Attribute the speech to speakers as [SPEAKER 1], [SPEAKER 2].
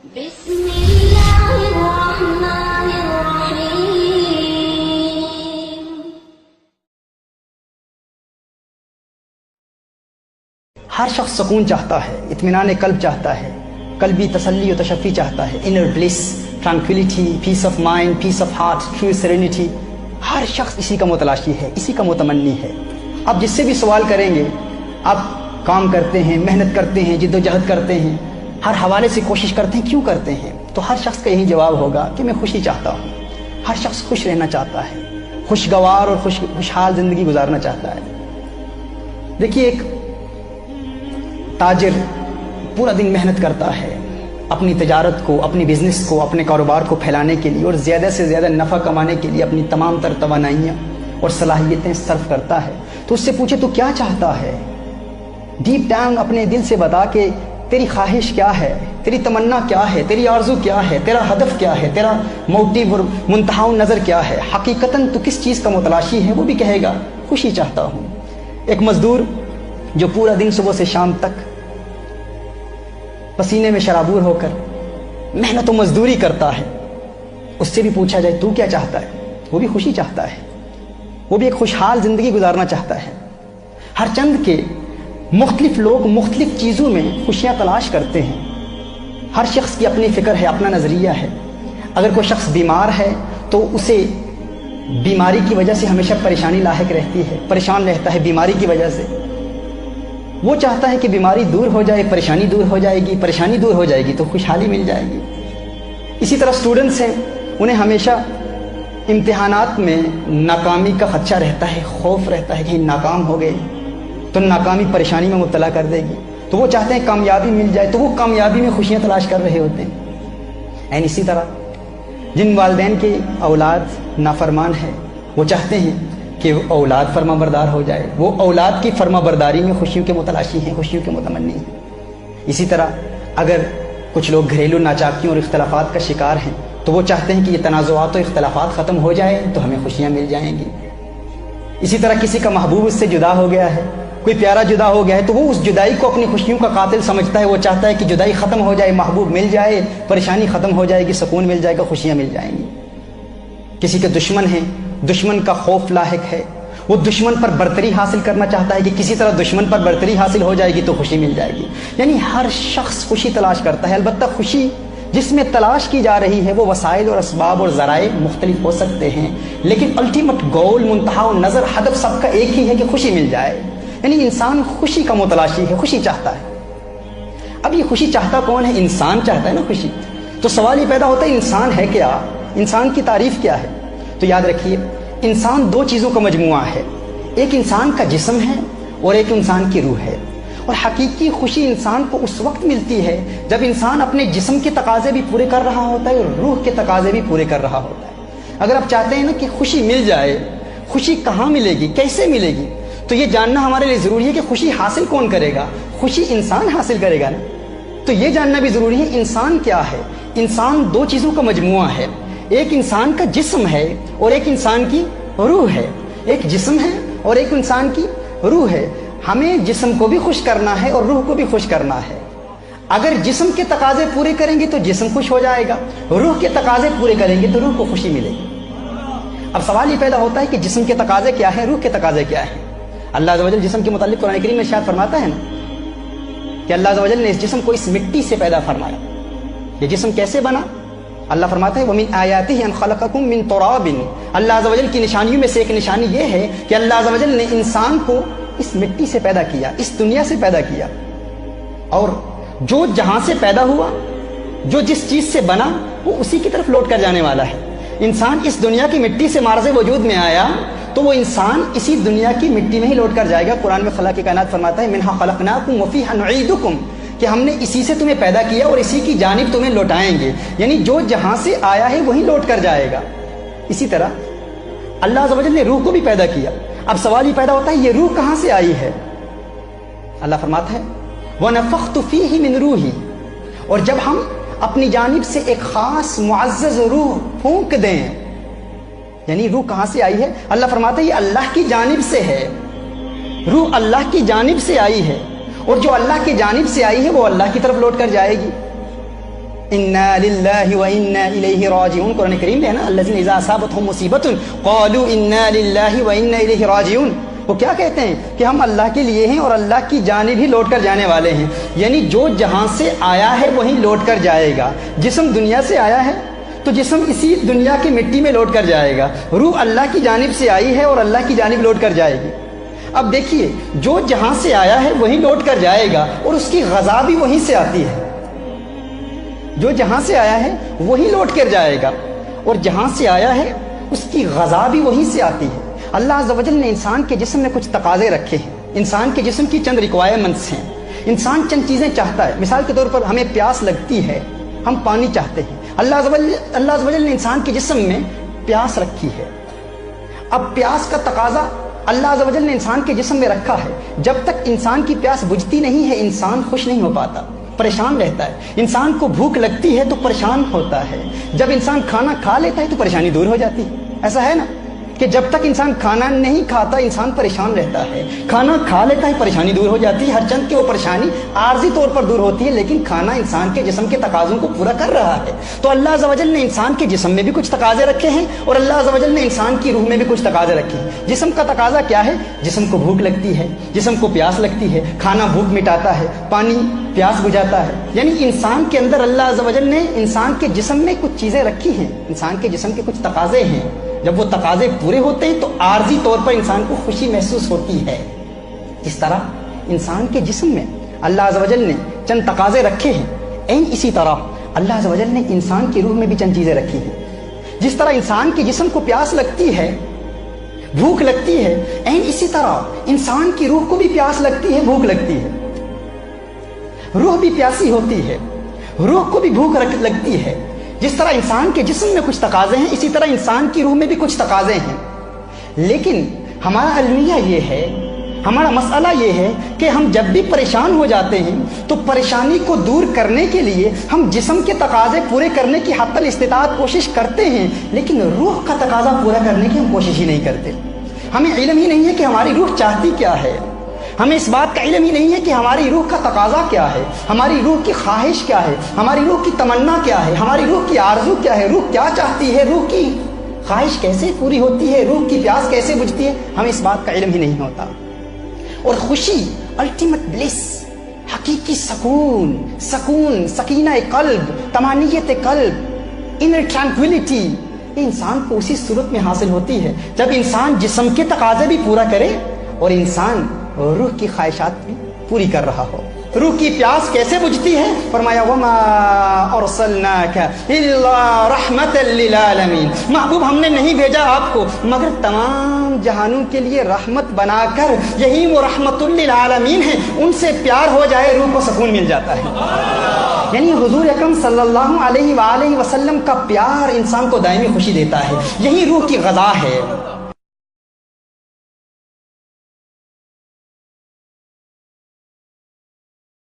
[SPEAKER 1] بسم اللہ الرحمن الرحیم۔
[SPEAKER 2] ہر شخص سکون چاہتا ہے، اطمینان قلب چاہتا ہے، قلبی تسلی و تشفی چاہتا ہے، inner bliss, tranquility, peace of mind, peace of heart, true serenity. ہر شخص اسی کا متلاشی ہے، اسی کا متمنی ہے۔ اب جس سے بھی سوال کریں گے، آپ کام کرتے ہیں، محنت کرتے ہیں، جد و جہد کرتے ہیں، ہر حوالے سے کوشش کرتے ہیں، کیوں کرتے ہیں؟ تو ہر شخص کا یہی جواب ہوگا کہ میں خوشی چاہتا ہوں۔ ہر شخص خوش رہنا چاہتا ہے، خوشگوار اور خوشحال زندگی گزارنا چاہتا ہے۔ دیکھیے، ایک تاجر پورا دن محنت کرتا ہے اپنی تجارت کو، اپنی بزنس کو، اپنے کاروبار کو پھیلانے کے لیے اور زیادہ سے زیادہ نفع کمانے کے لیے اپنی تمام تر توانائیاں اور صلاحیتیں صرف کرتا ہے۔ تو اس سے پوچھے تو کیا چاہتا ہے؟ ڈیپ ڈاؤن اپنے دل سے بتا کہ تیری خواہش کیا ہے، تیری تمنا کیا ہے، تیری آرزو کیا ہے، تیرا ہدف کیا ہے، تیرا موٹیو اور منتہا نظر کیا ہے، حقیقتاً تو کس چیز کا متلاشی ہے؟ وہ بھی کہے گا خوشی چاہتا ہوں۔ ایک مزدور جو پورا دن صبح سے شام تک پسینے میں شرابور ہو کر محنت و مزدوری کرتا ہے، اس سے بھی پوچھا جائے تو کیا چاہتا ہے؟ وہ بھی خوشی چاہتا ہے، وہ بھی ایک خوشحال زندگی گزارنا چاہتا ہے۔ ہر چند کے مختلف لوگ مختلف چیزوں میں خوشیاں تلاش کرتے ہیں۔ ہر شخص کی اپنی فکر ہے، اپنا نظریہ ہے۔ اگر کوئی شخص بیمار ہے تو اسے بیماری کی وجہ سے ہمیشہ پریشانی لاحق رہتی ہے، پریشان رہتا ہے بیماری کی وجہ سے۔ وہ چاہتا ہے کہ بیماری دور ہو جائے، پریشانی دور ہو جائے گی، پریشانی دور ہو جائے گی تو خوشحالی مل جائے گی۔ اسی طرح اسٹوڈنٹس ہیں، انہیں ہمیشہ امتحانات میں ناکامی کا خدشہ رہتا ہے، خوف رہتا ہے کہ ناکام ہو گئے تو ناکامی پریشانی میں مبتلا کر دے گی، تو وہ چاہتے ہیں کامیابی مل جائے، تو وہ کامیابی میں خوشیاں تلاش کر رہے ہوتے ہیں۔ اینڈ اسی طرح جن والدین کی اولاد نافرمان ہے، وہ چاہتے ہیں کہ وہ اولاد فرما بردار ہو جائے، وہ اولاد کی فرما برداری میں خوشیوں کے متلاشی ہیں، خوشیوں کے متمنی ہیں۔ اسی طرح اگر کچھ لوگ گھریلو ناچاکیوں اور اختلافات کا شکار ہیں تو وہ چاہتے ہیں کہ یہ تنازعات و اختلافات ختم ہو جائے تو ہمیں خوشیاں مل جائیں گی۔ اسی طرح کسی کا محبوب اس سے جدا ہو گیا ہے، کوئی پیارا جدا ہو گیا ہے تو وہ اس جدائی کو اپنی خوشیوں کا قاتل سمجھتا ہے، وہ چاہتا ہے کہ جدائی ختم ہو جائے، محبوب مل جائے، پریشانی ختم ہو جائے گی، سکون مل جائے گا، خوشیاں مل جائیں گی۔ کسی کے دشمن ہیں، دشمن کا خوف لاحق ہے، وہ دشمن پر برتری حاصل کرنا چاہتا ہے کہ کسی طرح دشمن پر برتری حاصل ہو جائے گی تو خوشی مل جائے گی۔ یعنی ہر شخص خوشی تلاش کرتا ہے، البتہ خوشی جس میں تلاش کی جا رہی ہے وہ وسائل اور اسباب اور ذرائع مختلف ہو سکتے ہیں، لیکن الٹیمیٹ گول، منتہا و نظر، ہدف سب کا ایک ہی ہے کہ خوشی مل جائے۔ یعنی انسان خوشی کا متلاشی ہے، خوشی چاہتا ہے۔ اب یہ خوشی چاہتا کون ہے؟ انسان چاہتا ہے نا خوشی۔ تو سوال یہ پیدا ہوتا ہے انسان ہے کیا؟ انسان کی تعریف کیا ہے؟ تو یاد رکھیے، انسان دو چیزوں کا مجموعہ ہے، ایک انسان کا جسم ہے اور ایک انسان کی روح ہے۔ اور حقیقی خوشی انسان کو اس وقت ملتی ہے جب انسان اپنے جسم کے تقاضے بھی پورے کر رہا ہوتا ہے اور روح کے تقاضے بھی پورے کر رہا ہوتا ہے۔ اگر آپ چاہتے ہیں نا کہ خوشی مل جائے، خوشی کہاں ملے گی، کیسے ملے گی، تو یہ جاننا ہمارے لیے ضروری ہے کہ خوشی حاصل کون کرے گا؟ خوشی انسان حاصل کرے گا نا۔ تو یہ جاننا بھی ضروری ہے انسان کیا ہے۔ انسان دو چیزوں کا مجموعہ ہے، ایک انسان کا جسم ہے اور ایک انسان کی روح ہے۔ ایک جسم ہے اور ایک انسان کی روح ہے۔ ہمیں جسم کو بھی خوش کرنا ہے اور روح کو بھی خوش کرنا ہے۔ اگر جسم کے تقاضے پورے کریں گے تو جسم خوش ہو جائے گا، روح کے تقاضے پورے کریں گے تو روح کو خوشی ملے گی۔ اب سوال یہ پیدا ہوتا ہے کہ جسم کے تقاضے کیا ہیں، روح کے تقاضے کیا ہیں؟ اللہ عز و جل جسم کے متعلق قرآن کریم میں ارشاد فرماتا ہے نا کہ اللہ عز و جل نے اس جسم کو اس مٹی سے پیدا فرمایا۔ یہ جسم کیسے بنا؟ اللہ فرماتا ہے وَمِنْ آيَاتِهِ أَنْ خَلَقَكُم مِّن تُرَابٍ۔ اللہ عز و جل کی نشانیوں میں سے ایک نشانی یہ ہے کہ اللہ عز و جل نے انسان کو اس مٹی سے پیدا کیا، اس دنیا سے پیدا کیا، اور جو جہاں سے پیدا ہوا، جو جس چیز سے بنا، وہ اسی کی طرف لوٹ کر جانے والا ہے۔ انسان اس دنیا کی مٹی سے معرض وجود میں آیا تو وہ انسان اسی دنیا کی مٹی میں ہی لوٹ کر جائے گا۔ قرآن میں خالق کائنات فرماتا ہے مِنْهَا خَلَقْنَاكُمْ وَفِيهَا نُعِيدُكُمْ، کہ ہم نے اسی سے تمہیں پیدا کیا اور اسی کی جانب تمہیں لوٹائیں گے۔ یعنی جو جہاں سے آیا ہے وہیں لوٹ کر جائے گا۔ اسی طرح اللہ عز و جل نے روح کو بھی پیدا کیا۔ اب سوال یہ پیدا ہوتا ہے یہ روح کہاں سے آئی ہے؟ اللہ فرماتا ہے وَنَفَخْتُ فِيهِ مِنْ رُوحِي، اور جب ہم اپنی جانب سے ایک خاص معزز روح پھونک دیں، یعنی روح کہاں سے آئی ہے؟ اللہ فرماتا ہے یہ اللہ کی جانب سے ہے، روح اللہ کی جانب سے آئی ہے، اور جو اللہ کی جانب سے آئی ہے وہ اللہ کی طرف لوٹ کر جائے گی۔ انا للہ و انا الیہ راجعون، قرآن کریم میں ہے نا الذین اذا اصابتہم مصیبۃ قالوا انا للہ و انا الیہ راجعون، وہ کیا کہتے ہیں کہ ہم اللہ کے لیے ہیں اور اللہ کی جانب ہی لوٹ کر جانے والے ہیں، یعنی جو جہاں سے آیا ہے وہیں لوٹ کر جائے گا۔ جسم دنیا سے آیا ہے تو جسم اسی دنیا کی مٹی میں لوٹ کر جائے گا، روح اللہ کی جانب سے آئی ہے اور اللہ کی جانب لوٹ کر جائے گی۔ اب دیکھیے جو جہاں سے آیا ہے وہیں لوٹ کر جائے گا اور اس کی غذا بھی وہیں سے آتی ہے، جو جہاں سے آیا ہے وہیں لوٹ کر جائے گا اور جہاں سے آیا ہے اس کی غذا بھی وہیں سے آتی ہے۔ اللہ عز و جل نے انسان کے جسم میں کچھ تقاضے رکھے ہیں، انسان کے جسم کی چند ریکوائرمنٹس ہیں، انسان چند چیزیں چاہتا ہے۔ مثال کے طور پر ہمیں پیاس لگتی ہے، ہم پانی چاہتے ہیں، اللہ عز و جل نے انسان کے جسم میں پیاس رکھی ہے۔ اب پیاس کا تقاضا اللہ عز و جل نے انسان کے جسم میں رکھا ہے، جب تک انسان کی پیاس بجھتی نہیں ہے انسان خوش نہیں ہو پاتا، پریشان رہتا ہے۔ انسان کو بھوک لگتی ہے تو پریشان ہوتا ہے، جب انسان کھانا کھا لیتا ہے تو پریشانی دور ہو جاتی ہے۔ ایسا ہے نا کہ جب تک انسان کھانا نہیں کھاتا انسان پریشان رہتا ہے، کھانا کھا لیتا ہے پریشانی دور ہو جاتی ہے۔ ہر چند کی وہ پریشانی عارضی طور پر دور ہوتی ہے لیکن کھانا انسان کے جسم کے تقاضوں کو پورا کر رہا ہے۔ تو اللہ عز و جل نے انسان کے جسم میں بھی کچھ تقاضے رکھے ہیں اور اللہ عز و جل نے انسان کی روح میں بھی کچھ تقاضے رکھے ہیں۔ جسم کا تقاضا کیا ہے؟ جسم کو بھوک لگتی ہے، جسم کو پیاس لگتی ہے، کھانا بھوک مٹاتا ہے، پانی پیاس بجھاتا ہے، یعنی انسان کے اندر اللہ عز و جل نے انسان کے جسم میں کچھ چیزیں رکھی ہیں، انسان کے جسم کے کچھ تقاضے ہیں۔ جب وہ تقاضے پورے ہوتے ہیں تو عارضی طور پر انسان کو خوشی محسوس ہوتی ہے۔ اس طرح انسان کے جسم میں اللہ عز و جل نے چند تقاضے رکھے ہیں، این اسی طرح اللہ عز و جل نے انسان کی روح میں بھی چند چیزیں رکھی ہیں۔ جس طرح انسان کے جسم کو پیاس لگتی ہے، بھوک لگتی ہے، این اسی طرح انسان کی روح کو بھی پیاس لگتی ہے، بھوک لگتی ہے۔ روح بھی پیاسی ہوتی ہے، روح کو بھی بھوک لگتی ہے۔ جس طرح انسان کے جسم میں کچھ تقاضے ہیں اسی طرح انسان کی روح میں بھی کچھ تقاضے ہیں، لیکن ہمارا المیہ یہ ہے، ہمارا مسئلہ یہ ہے کہ ہم جب بھی پریشان ہو جاتے ہیں تو پریشانی کو دور کرنے کے لیے ہم جسم کے تقاضے پورے کرنے کی حتی الاستطاعت کوشش کرتے ہیں لیکن روح کا تقاضا پورا کرنے کی ہم کوشش ہی نہیں کرتے۔ ہمیں علم ہی نہیں ہے کہ ہماری روح چاہتی کیا ہے، ہمیں اس بات کا علم ہی نہیں ہے کہ ہماری روح کا تقاضا کیا ہے، ہماری روح کی خواہش کیا ہے، ہماری روح کی تمنا کیا ہے، ہماری روح کی آرزو کیا ہے، روح کیا چاہتی ہے، روح کی خواہش کیسے پوری ہوتی ہے، روح کی پیاس کیسے بجھتی ہے، ہمیں اس بات کا علم ہی نہیں ہوتا۔ اور خوشی، الٹیمیٹ بلیس، حقیقی سکون، سکینہ قلب، طمانینت قلب، انر ٹرانکویلٹی، یہ انسان کو اسی صورت میں حاصل ہوتی ہے جب انسان جسم کے تقاضے بھی پورا کرے اور انسان روح کی خواہشات بھی پوری کر رہا ہو۔ روح کی پیاس کیسے بجھتی ہے؟ فرمایا وما ارسلناک الا رحمتا للعالمین، محبوب ہم نے نہیں بھیجا آپ کو مگر تمام جہانوں کے لیے رحمت بنا کر، یہی وہ رحمت للعالمین ہے، ان سے پیار ہو جائے روح کو سکون مل جاتا ہے۔ یعنی حضور اکرم صلی اللہ علیہ وآلہ وسلم کا پیار انسان کو دائمی خوشی دیتا ہے، یہی روح کی غذا ہے۔